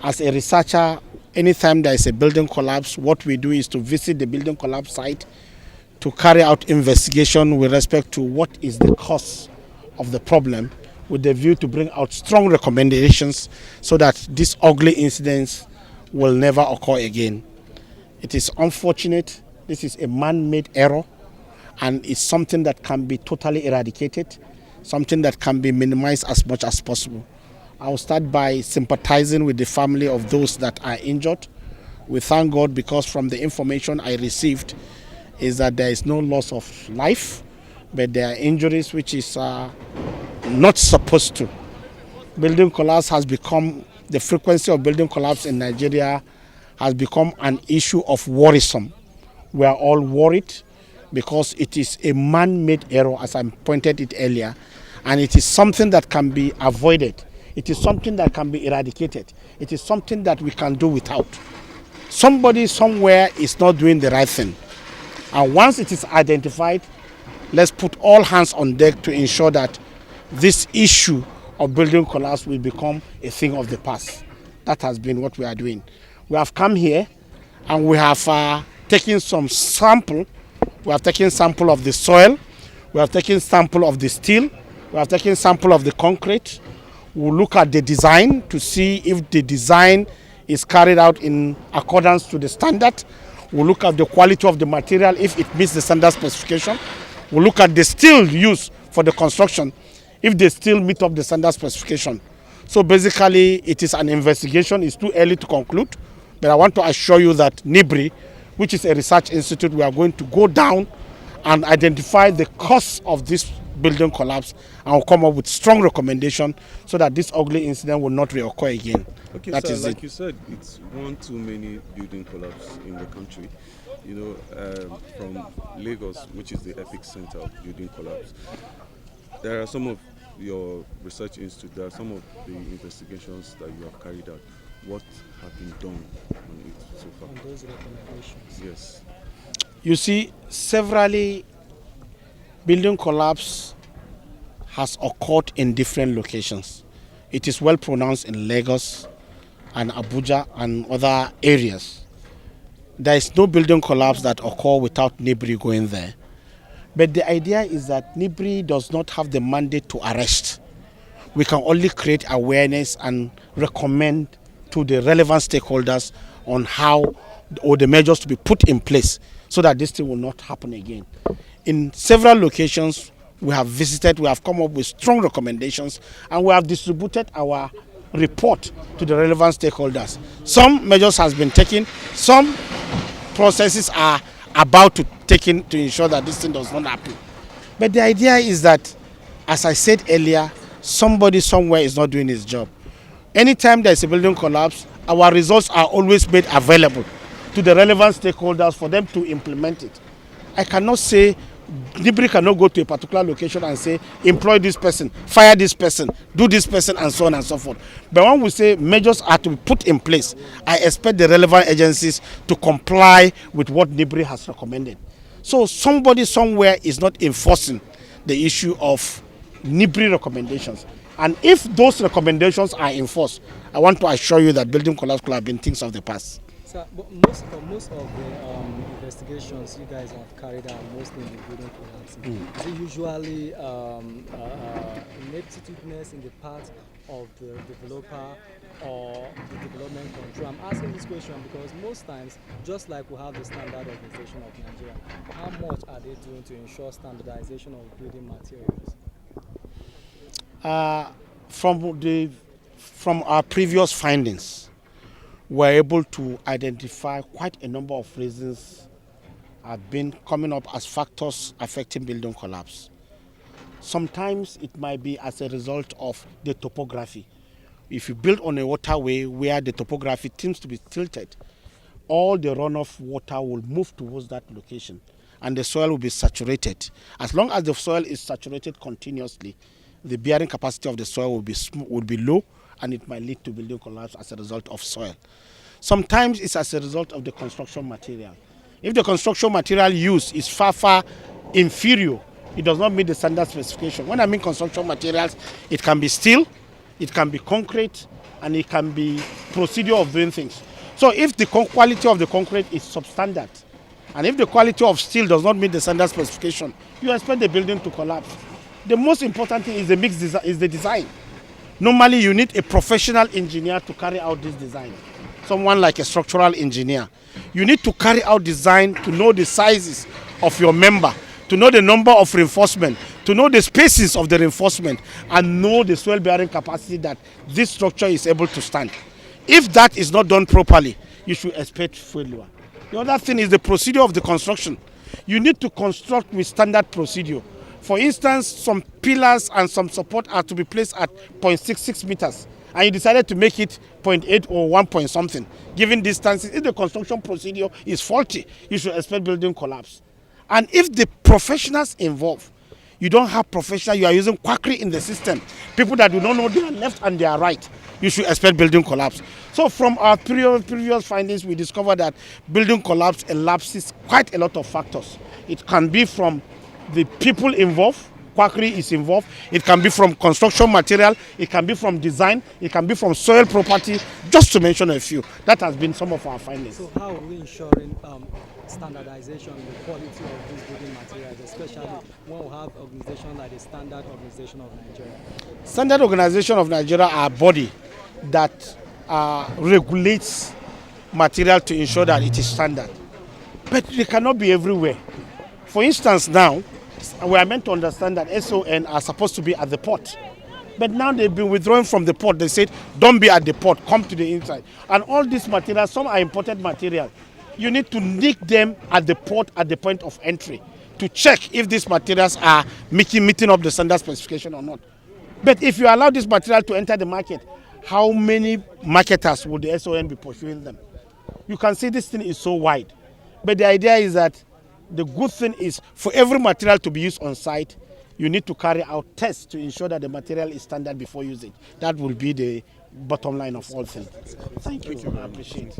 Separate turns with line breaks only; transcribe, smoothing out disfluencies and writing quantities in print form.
As a researcher, anytime there is a building collapse, what we do is to visit the building collapse site to carry out investigation with respect to what is the cause of the problem, with the view to bring out strong recommendations so that these ugly incidents will never occur again. It is unfortunate. This is a man-made error, and it's something that can be totally eradicated, something that can be minimized as much as possible. I will start by sympathizing with the family of those that are injured. We thank God because from the information I received is that there is no loss of life, but there are injuries which is not supposed to. Building collapse has become, the frequency of building collapse in Nigeria has become an issue of worrisome. We are all worried because it is a man-made error, as I pointed it earlier, and it is something that can be avoided. It is something that can be eradicated. It is something that we can do without. Somebody somewhere is not doing the right thing. And once it is identified, let's put all hands on deck to ensure that this issue of building collapse will become a thing of the past. That has been what we are doing. We have come here and we have taken some sample. We have taken sample of the soil. We have taken sample of the steel. We have taken sample of the concrete. We'll look at the design to see if the design is carried out in accordance to the standard. We'll look at the quality of the material if it meets the standard specification. We'll look at the steel used for the construction if they still meet up the standard specification. So basically it is an investigation. It's too early to conclude, but I want to assure you that NIBRI, which is a research institute, we are going to go down and identify the cause of this building collapse and will come up with strong recommendation so that this ugly incident will not reoccur again.
Okay,
that
sir,
is
like
it.
you said, it's one too many building collapse in the country. You know, from Lagos, which is the epicenter of building collapse, there are some of your research institute, there are some of the investigations that you have carried out. What have been done on it so far?
On those recommendations.
Yes.
You see, severally building collapse has occurred in different locations. It is well pronounced in Lagos and Abuja and other areas. There is no building collapse that occur without NIBRI going there. But the idea is that NIBRI does not have the mandate to arrest. We can only create awareness and recommend to the relevant stakeholders on how or the measures to be put in place so that this thing will not happen again. In several locations we have visited, we have come up with strong recommendations, and we have distributed our report to the relevant stakeholders. Some measures has been taken, some processes are about to taken to ensure that this thing does not happen. But the idea is that, as I said earlier, somebody somewhere is not doing his job. Anytime there is a building collapse, our results are always made available to the relevant stakeholders for them to implement it. I cannot say, NIBRI cannot go to a particular location and say, employ this person, fire this person, do this person, and so on and so forth. But when we say measures are to be put in place, I expect the relevant agencies to comply with what NIBRI has recommended. So somebody somewhere is not enforcing the issue of NIBRI recommendations. And if those recommendations are enforced, I want to assure you that building collapse could have been things of the past.
So, but most of the investigations you guys have carried out, mostly in the building collapse, is it usually ineptitudeness in the part of the developer or the development control? I'm asking this question because most times, just like we have the standard organization of Nigeria, how much are they doing to ensure standardization of building materials?
From our previous findings, we're able to identify quite a number of reasons have been coming up as factors affecting building collapse. Sometimes it might be as a result of the topography. If you build on a waterway where the topography seems to be tilted, all the runoff water will move towards that location and the soil will be saturated. As long as the soil is saturated continuously, the bearing capacity of the soil will be low, and it might lead to building collapse as a result of soil. Sometimes it's as a result of the construction material. If the construction material used is far inferior, it does not meet the standard specification. When I mean construction materials, it can be steel, it can be concrete, and it can be procedure of doing things. So if the quality of the concrete is substandard, and if the quality of steel does not meet the standard specification, you expect the building to collapse. The most important thing is the is the design. Normally, you need a professional engineer to carry out this design. Someone like a structural engineer. You need to carry out design to know the sizes of your member, to know the number of reinforcement, to know the spaces of the reinforcement, and know the swell bearing capacity that this structure is able to stand. If that is not done properly, you should expect failure. The other thing is the procedure of the construction. You need to construct with standard procedure. For instance, some pillars and some support are to be placed at 0.66 meters, and you decided to make it 0.8 or 1 point something. Given distances, if the construction procedure is faulty, you should expect building collapse. And if the professionals involved, you don't have professionals, you are using quackery in the system, people that do not know their left and their right, you should expect building collapse. So from our previous findings, we discovered that building collapse elapses quite a lot of factors. It can be from the people involved, quackery is involved. It can be from construction material, it can be from design, it can be from soil property, just to mention a few. That has been some of our findings.
So how are we ensuring standardization in the quality of these building materials, especially when we have organizations like the Standard Organization of Nigeria?
Standard Organization of Nigeria are a body that regulates material to ensure that it is standard. But they cannot be everywhere. For instance, now, we are meant to understand that SON are supposed to be at the port. But now they've been withdrawn from the port. They said, don't be at the port, come to the inside. And all these materials, some are imported material. You need to nick them at the port at the point of entry to check if these materials are meeting up the standard specification or not. But if you allow this material to enter the market, how many marketers will the SON be pursuing them? You can see this thing is so wide. But the idea is that the good thing is for every material to be used on site, you need to carry out tests to ensure that the material is standard before usage. That will be the bottom line of all things. Thank you. I appreciate it.